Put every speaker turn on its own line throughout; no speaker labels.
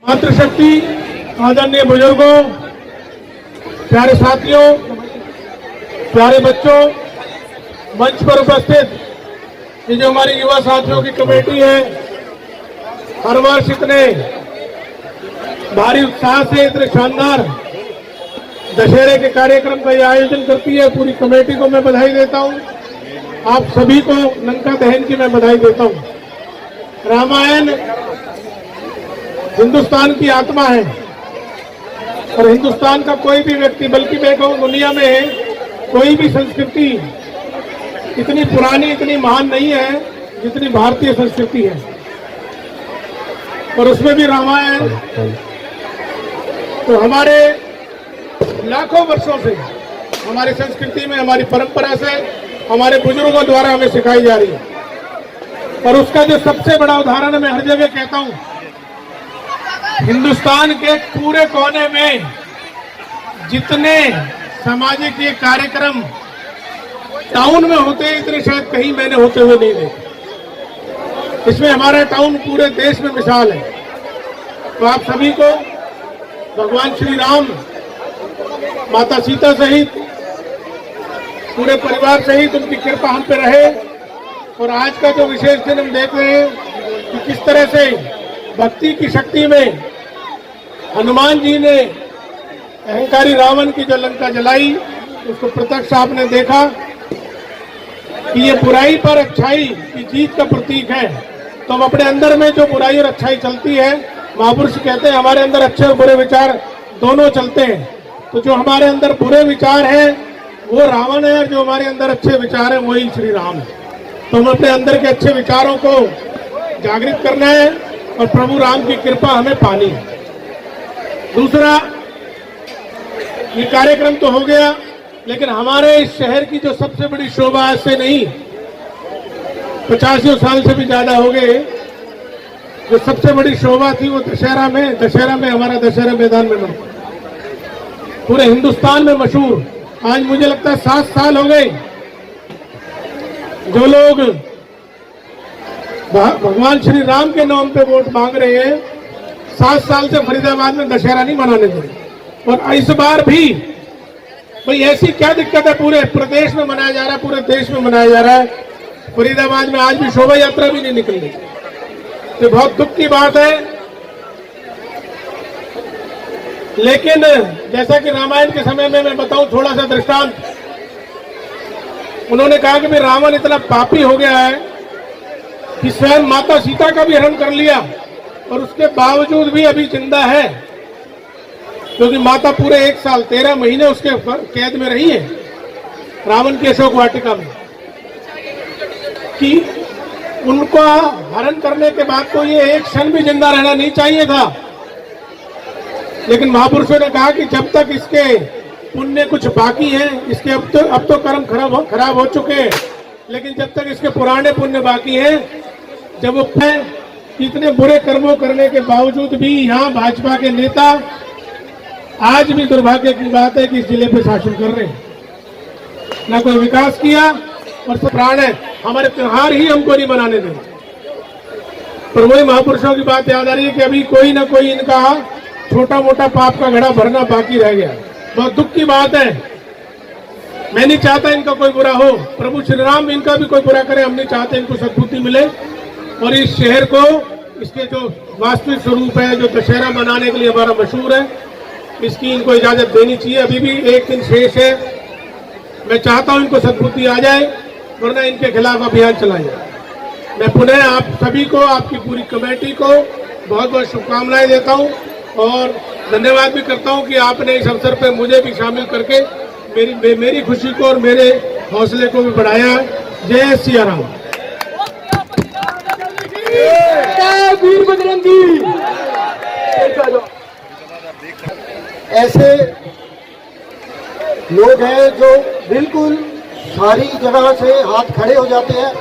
मातृशक्ति, आदरणीय बुजुर्गों, प्यारे साथियों, प्यारे बच्चों, मंच पर उपस्थित ये जो हमारी युवा साथियों की कमेटी है, हर वर्ष इतने भारी उत्साह से इतने शानदार दशहरे के कार्यक्रम का ये आयोजन करती है। पूरी कमेटी को मैं बधाई देता हूँ। आप सभी को लंका दहन की मैं बधाई देता हूँ। रामायण हिंदुस्तान की आत्मा है और हिंदुस्तान का कोई भी व्यक्ति, बल्कि मैं कहूँ दुनिया में कोई भी संस्कृति इतनी पुरानी, इतनी महान नहीं है जितनी भारतीय संस्कृति है। और उसमें भी रामायण तो हमारे लाखों वर्षों से हमारी संस्कृति में, हमारी परंपरा से, हमारे बुजुर्गों द्वारा हमें सिखाई जा रही है। और उसका जो सबसे बड़ा उदाहरण मैं हर जगह कहता हूँ, हिंदुस्तान के पूरे कोने में जितने सामाजिक ये कार्यक्रम टाउन में होते हैं, इतने शायद कहीं मैंने होते हुए नहीं देखे। इसमें हमारा टाउन पूरे देश में मिसाल है। तो आप सभी को भगवान श्री राम, माता सीता सहित पूरे परिवार सहित उनकी कृपा हम पे रहे। और आज का जो विशेष दिन हम देख रहे हैं कि किस तरह से भक्ति की शक्ति में हनुमान जी ने अहंकारी रावण की जो लंका जलाई, उसको प्रत्यक्ष आपने देखा कि ये बुराई पर अच्छाई की जीत का प्रतीक है। तो हम अपने अंदर में जो बुराई और अच्छाई चलती है, महापुरुष कहते हैं हमारे अंदर अच्छे और बुरे विचार दोनों चलते हैं। तो जो हमारे अंदर बुरे विचार हैं वो रावण है, और जो हमारे अंदर अच्छे विचार हैं वही श्री राम है। तो हम अपने अंदर के अच्छे विचारों को जागृत करना है और प्रभु राम की कृपा हमें पानी है। दूसरा, ये कार्यक्रम तो हो गया, लेकिन हमारे इस शहर की जो सबसे बड़ी शोभा, आज से नहीं 50 साल से भी ज्यादा हो गए, जो सबसे बड़ी शोभा थी वो दशहरा में हमारा दशहरा मैदान में बनता, पूरे हिंदुस्तान में मशहूर। आज मुझे लगता है 7 साल हो गए जो लोग भगवान श्री राम के नाम पे वोट मांग रहे हैं, 7 साल से फरीदाबाद में दशहरा नहीं मनाने दे रहे। और इस बार भी भाई ऐसी क्या दिक्कत है, पूरे प्रदेश में मनाया जा रहा है, पूरे देश में मनाया जा रहा है, फरीदाबाद में आज भी शोभा यात्रा भी नहीं निकल रही। तो बहुत दुख की बात है। लेकिन जैसा कि रामायण के समय में मैं बताऊं थोड़ा सा दृष्टांत, उन्होंने कहा कि भाई रावण इतना पापी हो गया है कि स्वयं माता सीता का भी हरण कर लिया और उसके बावजूद भी अभी जिंदा है, क्योंकि माता पूरे 1 साल 13 महीने उसके कैद में रही है रावण की अशोक वाटिका में। कि उनको हरण करने के बाद तो ये एक क्षण भी जिंदा रहना नहीं चाहिए था। लेकिन महापुरुषों ने कहा कि जब तक इसके पुण्य कुछ बाकी है, इसके अब तो कर्म खराब हो चुके हैं, लेकिन जब तक इसके पुराने पुण्य बाकी हैं, जब वो इतने बुरे कर्मों करने के बावजूद भी यहाँ भाजपा के नेता, आज भी दुर्भाग्य की बात है कि इस जिले पे शासन कर रहे हैं, ना कोई विकास किया और सब प्राण है, हमारे त्योहार ही हमको नहीं मनाने दें। पर वही महापुरुषों की बात याद आ रही है कि अभी कोई ना कोई इनका छोटा मोटा पाप का घड़ा भरना बाकी रह गया। बहुत दुख की बात है। मैं नहीं चाहता इनका कोई बुरा हो, प्रभु श्री राम इनका भी कोई बुरा करे, हम नहीं चाहते, इनको सद्बुद्धि मिले और इस शहर को इसके जो वास्तविक स्वरूप है, जो दशहरा मनाने के लिए हमारा मशहूर है, इसकी इनको इजाजत देनी चाहिए। अभी भी एक दिन शेष है। मैं चाहता हूं इनको सद्बुद्धि आ जाए, वरना इनके खिलाफ अभियान चलाएं। मैं पुनः आप सभी को, आपकी पूरी कमेटी को बहुत बहुत शुभकामनाएं देता हूं और धन्यवाद भी करता हूं कि आपने इस अवसर पर मुझे भी शामिल करके मेरी खुशी को और मेरे हौसले को भी बढ़ाया। जय सिया राम।
वीर बजरंगी। ऐसे लोग हैं जो बिल्कुल सारी जगह से हाथ खड़े हो जाते हैं,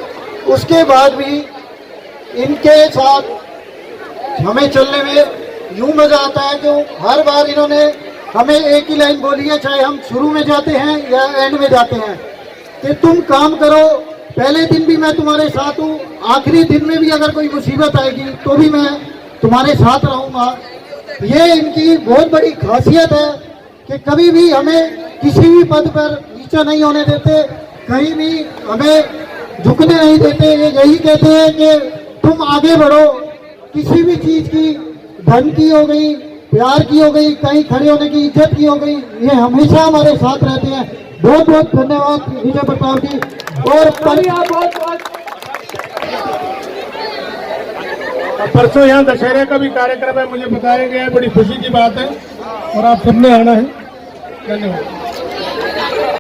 उसके बाद भी इनके साथ हमें चलने में यूं मजा आता है कि हर बार इन्होंने हमें एक ही लाइन बोली है, चाहे हम शुरू में जाते हैं या एंड में जाते हैं, कि तुम काम करो, पहले दिन भी मैं तुम्हारे साथ हूँ, आखिरी दिन में भी अगर कोई मुसीबत आएगी तो भी मैं तुम्हारे साथ रहूंगा। ये इनकी बहुत बड़ी खासियत है कि कभी भी हमें किसी भी पद पर नीचा नहीं होने देते, कहीं भी हमें झुकने नहीं देते। ये यही कहते हैं कि तुम आगे बढ़ो, किसी भी चीज की, धन की हो गई, प्यार की हो गई, कहीं खड़े होने की, इज्जत की हो गई, ये हमेशा हमारे साथ रहते हैं। बहुत बहुत धन्यवाद विजय प्रताप जी। और
परसों यहाँ दशहरे का भी कार्यक्रम है, मुझे बताया गया है, बड़ी खुशी की बात है और आप सबने आना है। धन्यवाद।